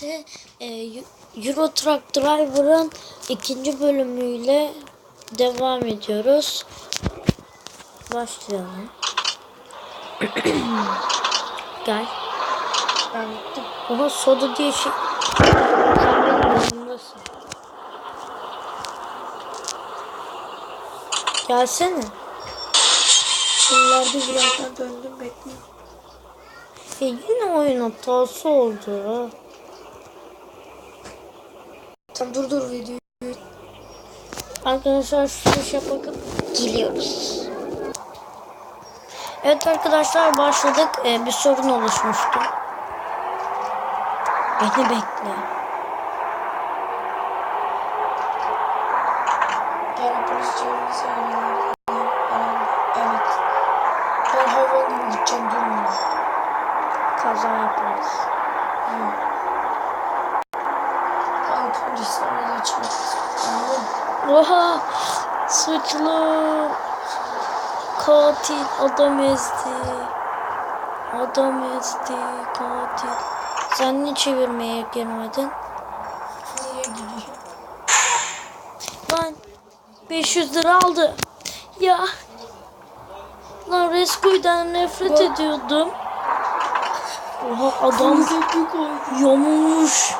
birlikte Euro Truck Driver'ın ikinci bölümüyle devam ediyoruz. Başlayalım. Gel. Ben gittim. Oha, soda diye şey. Sen benim yanımdasın. Gelsene. Şunlarda birazdan döndüm, bekliyorum. Yine oyun hatası oldu. Tamam, dur videoyu. Arkadaşlar şu şey bakıp geliyoruz. Evet arkadaşlar, başladık. Bir sorun oluşmuştu. Beni bekle. Yani polis çağırdı, söylediler. Evet. Ben havaalanına gideceğim, durmuyor. Kaza yaparız. Yok. Ben polis oraya çıkmak istiyorum. Oha! Suçlu! Katil! Adam ezdi! Adam ezdi! Katil! Sen niye çevirmeye gelmedin? Niye gidiyor? Lan! 500 lira aldı! Ya! Lan Rescue'den nefret ediyordum. Oha, adam yamulmuş.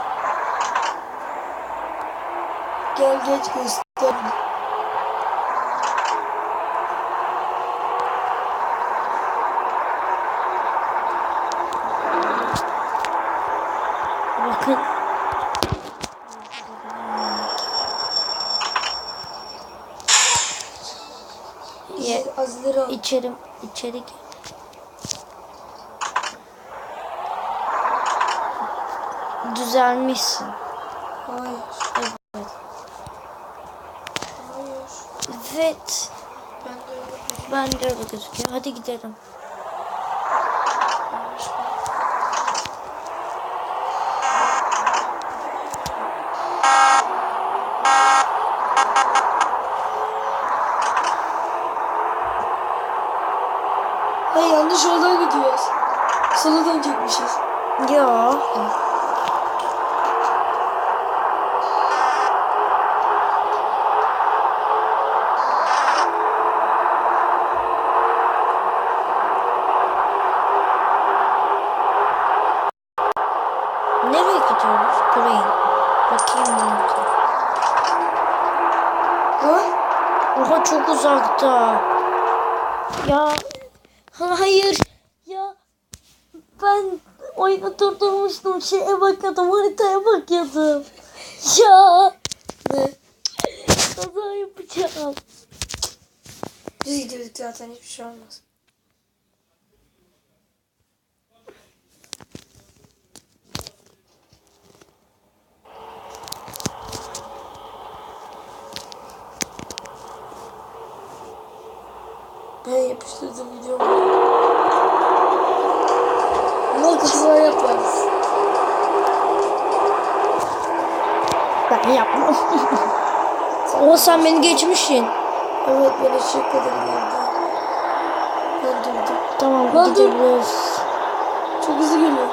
Gel geç göster. Bakın. Azları al. İçeri gel. Düzelmişsin. Hayır. Evet. Hayır. Evet. Ben de öyle bir Ben de öyle gözüküyor. Hadi gidelim. Hayır, yanlış yoldan gidiyoruz. Sola dönecekmişiz. Ya. Nereye gidiyoruz? Buraya. Bakayım ne oldu. Ha? Oha, çok uzakta. Ya. Hayır. Ya. Ben oyunu durdurmuştum. Şeye bakıyordum. Haritaya bakıyordum. Ya. Ne? Kaza yapacağım. Düz gidiyorduk zaten, hiçbir şey olmaz. Ben yapıştırdım videomu. Ama kaza yaparız. Ben yapmam. O sen beni geçmişsin. Evet, böyle şey kadar ileride. Ben durdum. Tamam, Lan dur. gidebiliriz. Çok hızlı geliyor.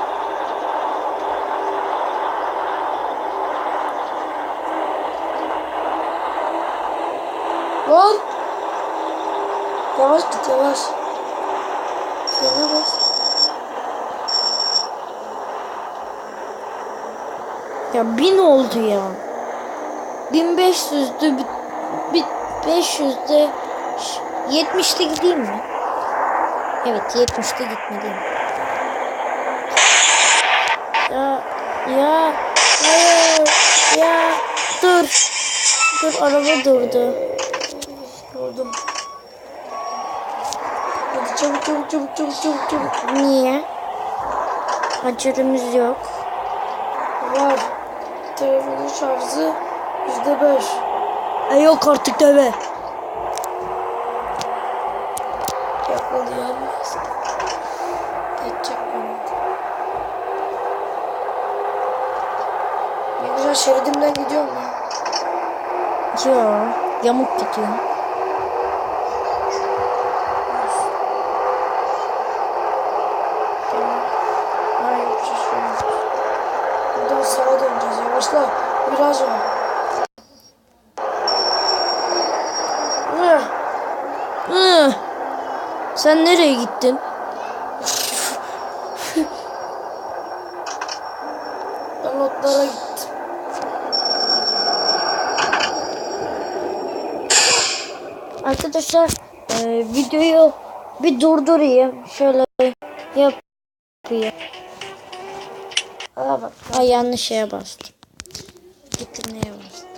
Lan! Yavaş git, yavaş. Frene bas. Ya 1000 oldu ya. 1500'dü. 500'de 70'te gideyim mi? Evet, 70'te gitmeliyim. Ya hayır ya, dur araba durdu. Durdum. Hadi çabuk. Niye? Acelemiz yok. Var. Telefonun şarjı %5. Yok artık deve. Yakalayamaz. Geçecek beni. Ne güzel şeridimden gidiyorum ya. Yo, yamuk gidiyor. Buradan sağa döneceğiz. Yavaşla. Viraj var. Sen nereye gittin? Ben notlara gittim. Arkadaşlar videoyu bir durdurayım. Şöyle yapayım. Aa bak. Ay yanlış şeye bastım. Gittim neye bastım.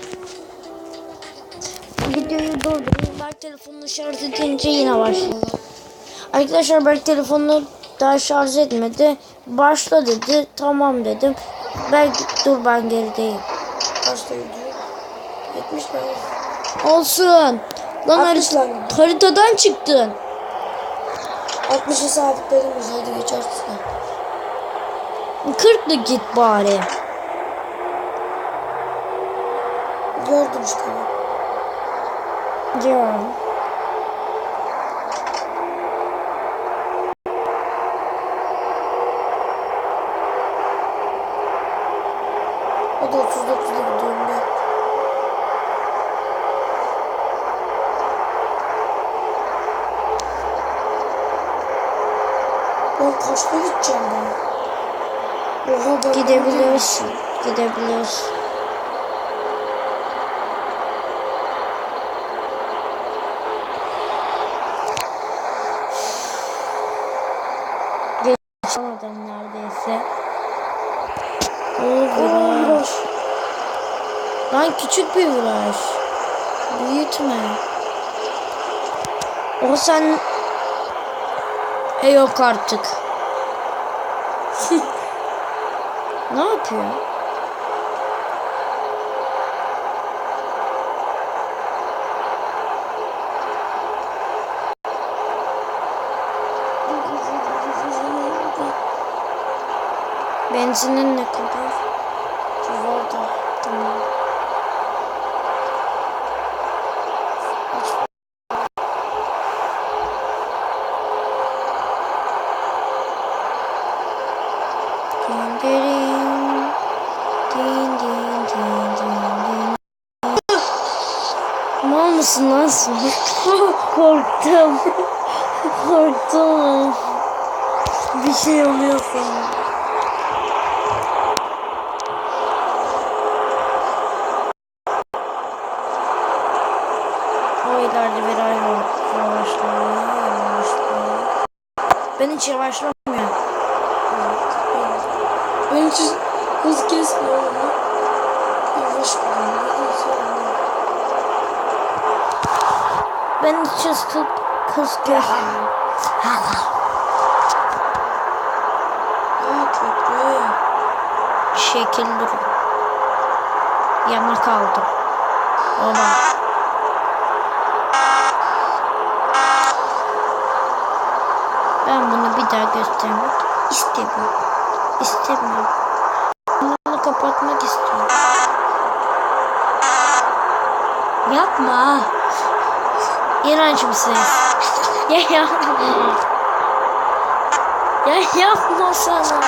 Videoyu durdurayım. Belki telefonunu şarj edince yine başlayalım. Arkadaşlar belki telefonunu daha şarj etmedi. Başla dedi. Tamam dedim. Belki dur ben gerideyim. Kaçta gidiyor? 70 ben. Olsun. Lan 60 lan. haritadan çıktın. 60'ı sabitledim. Hadi geçersin. 40'lı git bari. Gördüm işte. Ya. O da 39'da gidiyorum ben. Ben kaçta gideceğim ben? Oha ben Gidebiliyorsun. Gidebiliyorsun. Geçemedim neredeyse. Viraj. Lan küçük bir viraj. Büyütme. O sen... yok artık. Ne yapıyor? Benzinin ne kadar? Orada. Tamam. Din din din din din. Mal mısın lan sen? Korktum. Korktum. Bir şey oluyor sana. O ileride bir ay var. Yavaşlıyor. Ben hiç yavaşlamıyorum. Ben hiç hız kesmiyorum ama. Yavaş gidiyorum. Ben hiç kız kesmiyorum. Aa köprü. Şekil duruyor. Yana kaldım. Oba. Ben bunu bir daha göstermek istemiyorum. İstemiyorum. Bunu kapatmak istiyorum. Yapma. İğrenç bir ses. Ya yapma. Ya yapma sana.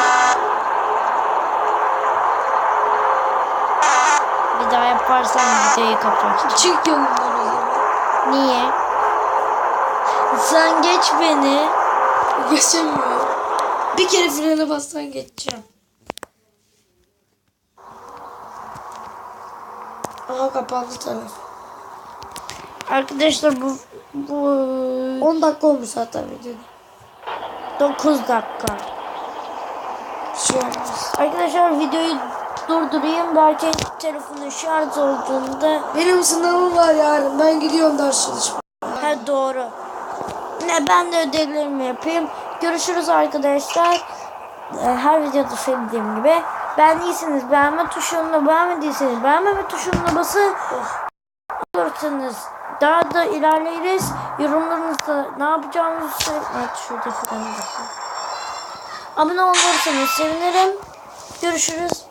Bir daha yaparsan videoyu kapat. Çık yanımdan o zaman. Niye? Sen geç beni. Geçemiyorum. Bir kere frene bassan geçeceğim. Aha kapandı taraf. Arkadaşlar bu 10 dakika olmuş zaten videoda. 9 dakika. Şu olmaz. Arkadaşlar videoyu durdurayım. Belki telefonun şarj olduğunda. Benim sınavım var yarın. Ben gidiyorum ders çalışmaya. Ha doğru. Ne ben de ödevlerimi yapayım. Görüşürüz arkadaşlar. Her videoda söylediğim gibi. Beğendiyseniz beğenme tuşuna, beğenmediyseniz beğenmeme tuşuna basın. Olursanız daha da ilerleriz. Yorumlarınızda ne yapacağımızı söyleyin. Evet şurada falan basın. Abone olursanız sevinirim. Görüşürüz.